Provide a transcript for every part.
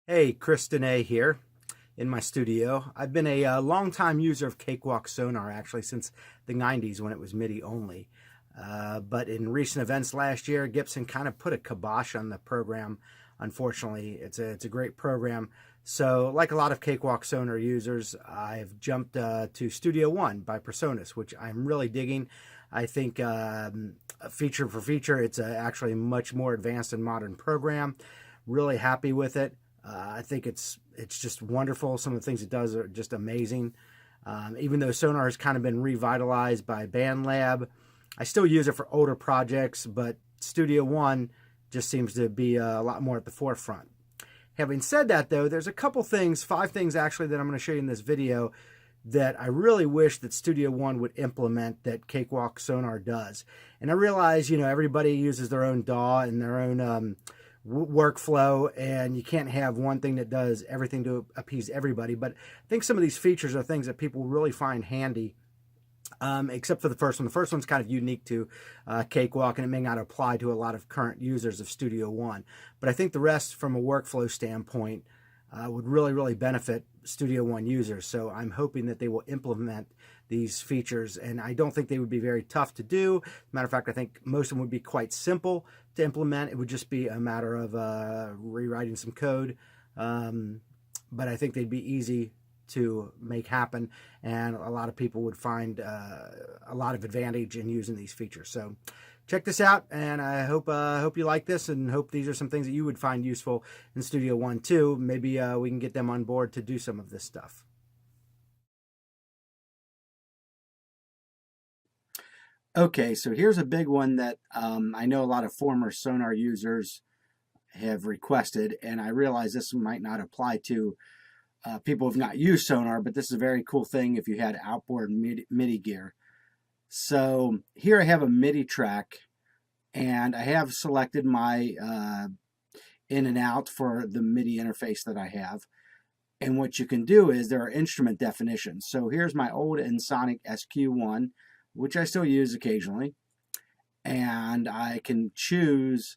Hey, Chris Dunnett here in my studio. I've been a long-time user of Cakewalk Sonar actually since the 90s when it was MIDI only. But in recent events last year, Gibson kind of put a kibosh on the program. Unfortunately, it's a great program. So, like a lot of Cakewalk Sonar users, I've jumped to Studio One by Presonus, which I'm really digging. I think feature for feature, it's actually a much more advanced and modern program. Really happy with it. I think it's just wonderful. Some of the things it does are just amazing. Even though Sonar has kind of been revitalized by BandLab, I still use it for older projects, but Studio One just seems to be a lot more at the forefront. Having said that, though, there's a couple things, 5 things actually, that I'm going to show you in this video that I really wish that Studio One would implement that Cakewalk Sonar does. And I realize, everybody uses their own DAW and their own workflow, and you can't have one thing that does everything to appease everybody. But I think some of these features are things that people really find handy, except for the first one. The first one's kind of unique to Cakewalk, and it may not apply to a lot of current users of Studio One. But I think the rest, from a workflow standpoint, would really benefit Studio One users. So I'm hoping that they will implement these features, and I don't think they would be very tough to do. Matter of fact, I think most of them would be quite simple to implement. It would just be a matter of rewriting some code, but I think they'd be easy to make happen, and a lot of people would find a lot of advantage in using these features. So check this out, and I hope you like this, and hope these are some things that you would find useful in Studio One too. Maybe we can get them on board to do some of this stuff. Okay, so here's a big one that I know a lot of former Sonar users have requested, and I realize this might not apply to people who've not used Sonar, but this is a very cool thing if you had outboard MIDI gear. So here I have a MIDI track, and I have selected my in and out for the MIDI interface that I have. And what you can do is there are instrument definitions. So here's my old Ensoniq SQ1, which I still use occasionally. And I can choose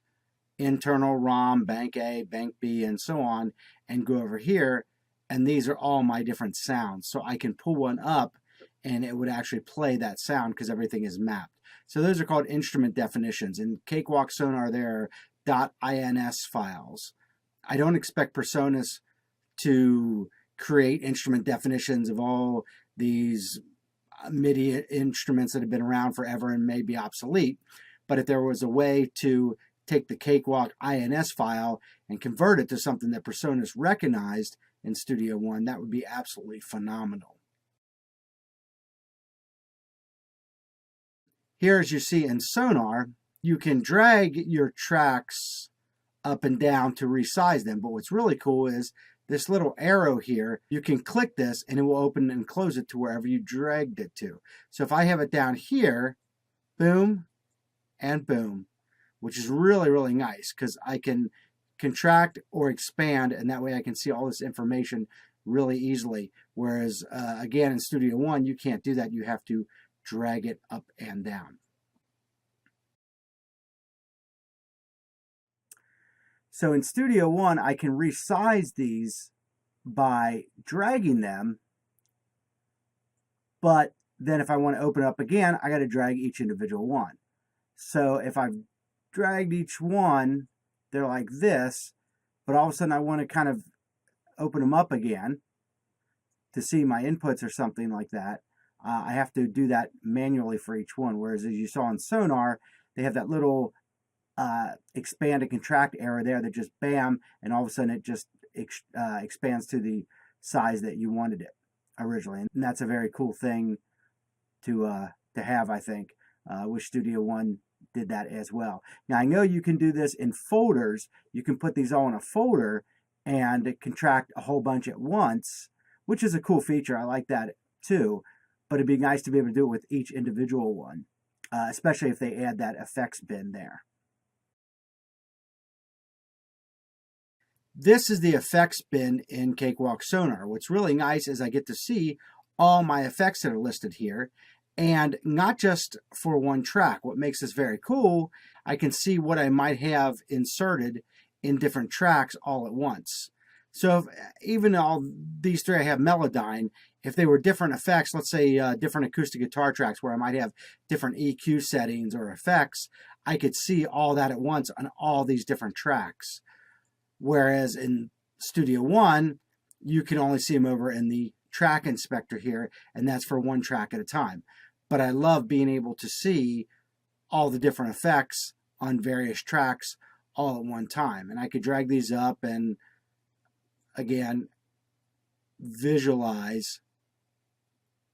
internal ROM, bank A, bank B, and so on, and go over here. And these are all my different sounds. So I can pull one up and it would actually play that sound because everything is mapped. So those are called instrument definitions. In Cakewalk Sonar, there are .ins files. I don't expect Presonus to create instrument definitions of all these MIDI instruments that have been around forever and may be obsolete. But if there was a way to take the Cakewalk INS file and convert it to something that Presonus recognized in Studio One, that would be absolutely phenomenal. Here, as you see in Sonar, you can drag your tracks up and down to resize them. But what's really cool is this little arrow here. You can click this and it will open and close it to wherever you dragged it to. So if I have it down here, boom and boom, which is really nice because I can contract or expand, and that way I can see all this information really easily. Whereas, again, in Studio One, you can't do that. You have to drag it up and down. So in Studio One, I can resize these by dragging them, but then if I want to open it up again, I got to drag each individual one. So if I've dragged each one, they're like this, but all of a sudden I want to kind of open them up again to see my inputs or something like that. I have to do that manually for each one, whereas as you saw in Sonar, they have that little expand and contract arrow there that just bam, and all of a sudden it just expands to the size that you wanted it originally. And that's a very cool thing to have, I think. Wish Studio One did that as well. Now I know you can do this in folders. You can put these all in a folder and contract a whole bunch at once, which is a cool feature. I like that too. But it'd be nice to be able to do it with each individual one, especially if they add that effects bin there. This is the effects bin in Cakewalk Sonar. What's really nice is I get to see all my effects that are listed here, and not just for one track. What makes this very cool, I can see what I might have inserted in different tracks all at once. So if, even all these three I have Melodyne, if they were different effects, let's say different acoustic guitar tracks where I might have different EQ settings or effects, I could see all that at once on all these different tracks. Whereas in Studio One, you can only see them over in the track inspector here, and that's for one track at a time. But I love being able to see all the different effects on various tracks all at one time. And I could drag these up and, again, visualize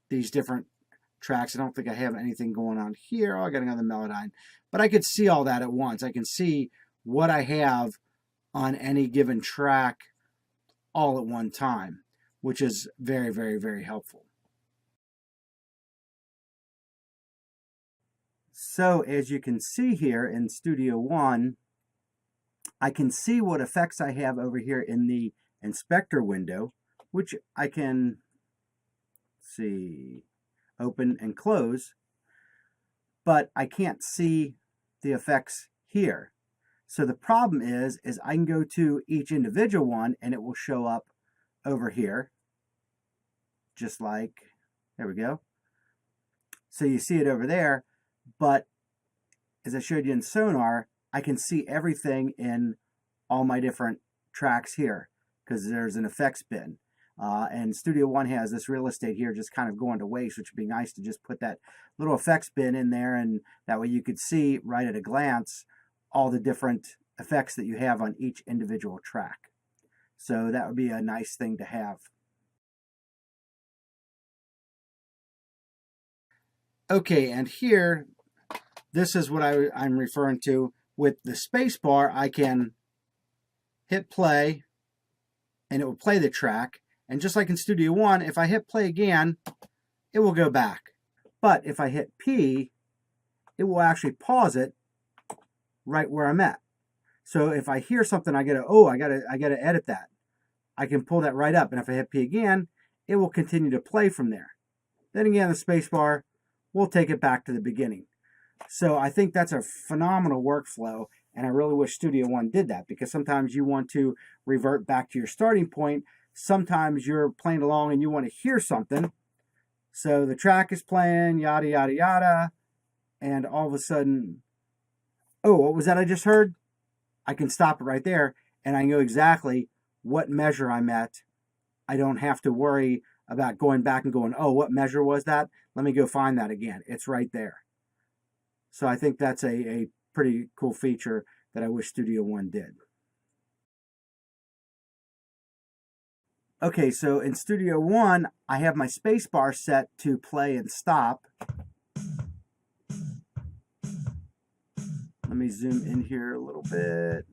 these different tracks. I don't think I have anything going on here. Oh, I got another Melodyne. But I could see all that at once. I can see what I have on any given track all at one time, which is very, very, very helpful. So as you can see here in Studio One, I can see what effects I have over here in the inspector window, which I can see, open and close, but I can't see the effects here. So the problem is I can go to each individual one and it will show up over here, just like, there we go. So you see it over there, but as I showed you in Sonar, I can see everything in all my different tracks here because there's an effects bin. And Studio One has this real estate here just kind of going to waste, which would be nice to just put that little effects bin in there, and that way you could see right at a glance all the different effects that you have on each individual track. So that would be a nice thing to have. Okay, and here, this is what I'm referring to. With the space bar, I can hit play, and it will play the track. And just like in Studio One, if I hit play again, it will go back. But if I hit P, it will actually pause it right where I'm at. So if I hear something, I gotta edit that. I can pull that right up, and if I hit P again, it will continue to play from there. Then again, the space bar will take it back to the beginning. So I think that's a phenomenal workflow, and I really wish Studio One did that, because sometimes you want to revert back to your starting point. Sometimes you're playing along and you want to hear something. So the track is playing, yada, yada, yada, and all of a sudden, oh, what was that I just heard? I can stop it right there, and I know exactly what measure I'm at. I don't have to worry about going back and going, oh, what measure was that? Let me go find that again. It's right there. So I think that's a pretty cool feature that I wish Studio One did. Okay, so in Studio One, I have my space bar set to play and stop. Let me zoom in here a little bit.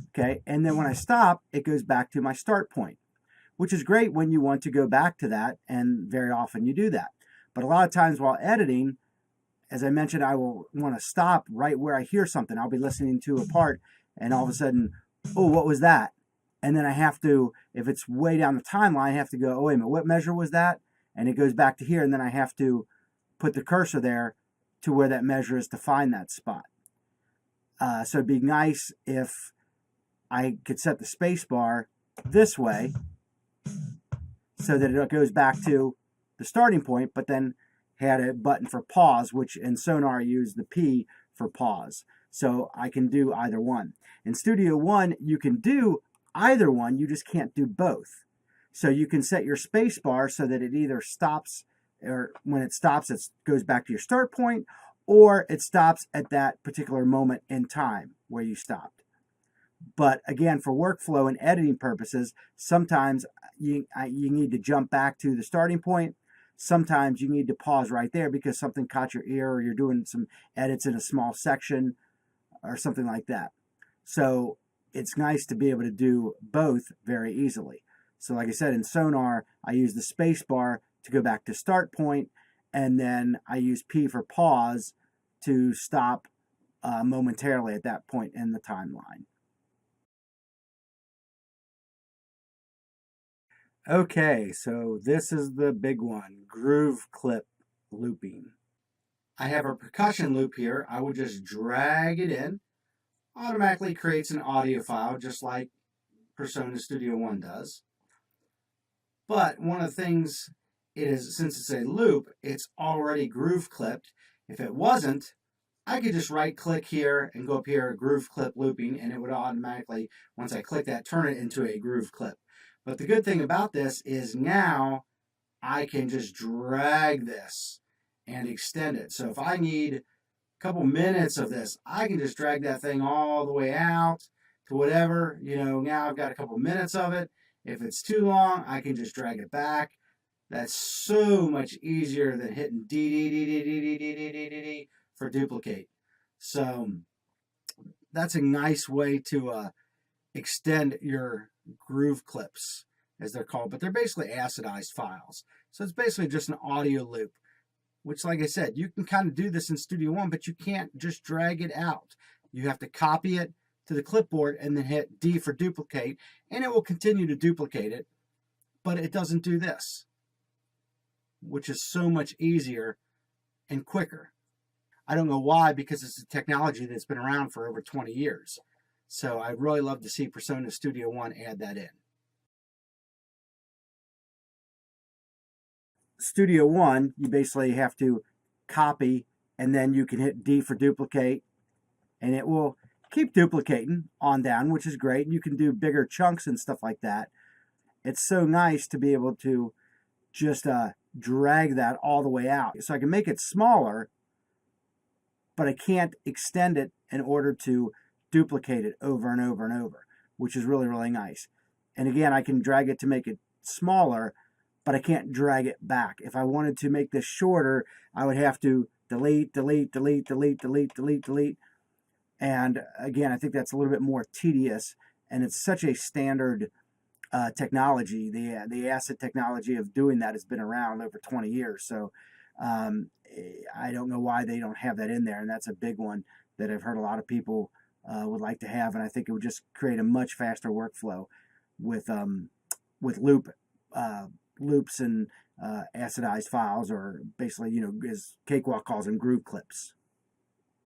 Okay, and then when I stop, it goes back to my start point, which is great when you want to go back to that, and very often you do that. But a lot of times while editing, as I mentioned, I will want to stop right where I hear something. I'll be listening to a part, and all of a sudden, oh, what was that? And then I have to, if it's way down the timeline, I have to go, oh, wait a minute, what measure was that? And it goes back to here, and then I have to put the cursor there to where that measure is to find that spot. So it'd be nice if I could set the space bar this way so that it goes back to the starting point, but then had a button for pause, which in Sonar I use the P for pause. So I can do either one. In Studio One, you can do either one, you just can't do both. So you can set your space bar so that it either stops, or when it stops, it goes back to your start point, or it stops at that particular moment in time where you stopped. But again, for workflow and editing purposes, sometimes you need to jump back to the starting point. Sometimes you need to pause right there because something caught your ear, or you're doing some edits in a small section or something like that. So it's nice to be able to do both very easily. So like I said, in Sonar, I use the space bar to go back to start point, and then I use P for pause to stop momentarily at that point in the timeline. Okay, so this is the big one, groove clip looping. I have a percussion loop here. I will just drag it in. Automatically creates an audio file, just like Presonus Studio One does. But one of the things is, since it's a loop, it's already groove clipped. If it wasn't, I could just right click here and go up here, groove clip looping, and it would automatically, once I click that, turn it into a groove clip. But the good thing about this is now I can just drag this and extend it. So if I need a couple minutes of this, I can just drag that thing all the way out to whatever, now I've got a couple minutes of it. If it's too long, I can just drag it back. That's so much easier than hitting D, D, D, D, D, D, D, D, D, D, D for duplicate. So that's a nice way to extend your groove clips, as they're called, but they're basically acidized files. So it's basically just an audio loop, which, like I said, you can kind of do this in Studio One, but you can't just drag it out. You have to copy it to the clipboard and then hit D for duplicate, and it will continue to duplicate it, but it doesn't do this, which is so much easier and quicker. I don't know why, because it's a technology that's been around for over 20 years. So I'd really love to see Presonus Studio One add that in. Studio One, you basically have to copy, and then you can hit D for duplicate, and it will keep duplicating on down, which is great. You can do bigger chunks and stuff like that. It's so nice to be able to just drag that all the way out. So I can make it smaller, but I can't extend it in order to duplicate it over and over and over, which is really, really nice. And again, I can drag it to make it smaller, but I can't drag it back. If I wanted to make this shorter, I would have to delete, delete, delete, delete, delete, delete, delete. And again, I think that's a little bit more tedious, and it's such a standard technology. The acid technology of doing that has been around over 20 years. So I don't know why they don't have that in there, and that's a big one that I've heard a lot of people would like to have, and I think it would just create a much faster workflow with loops and acidized files, or basically, as Cakewalk calls them, groove clips.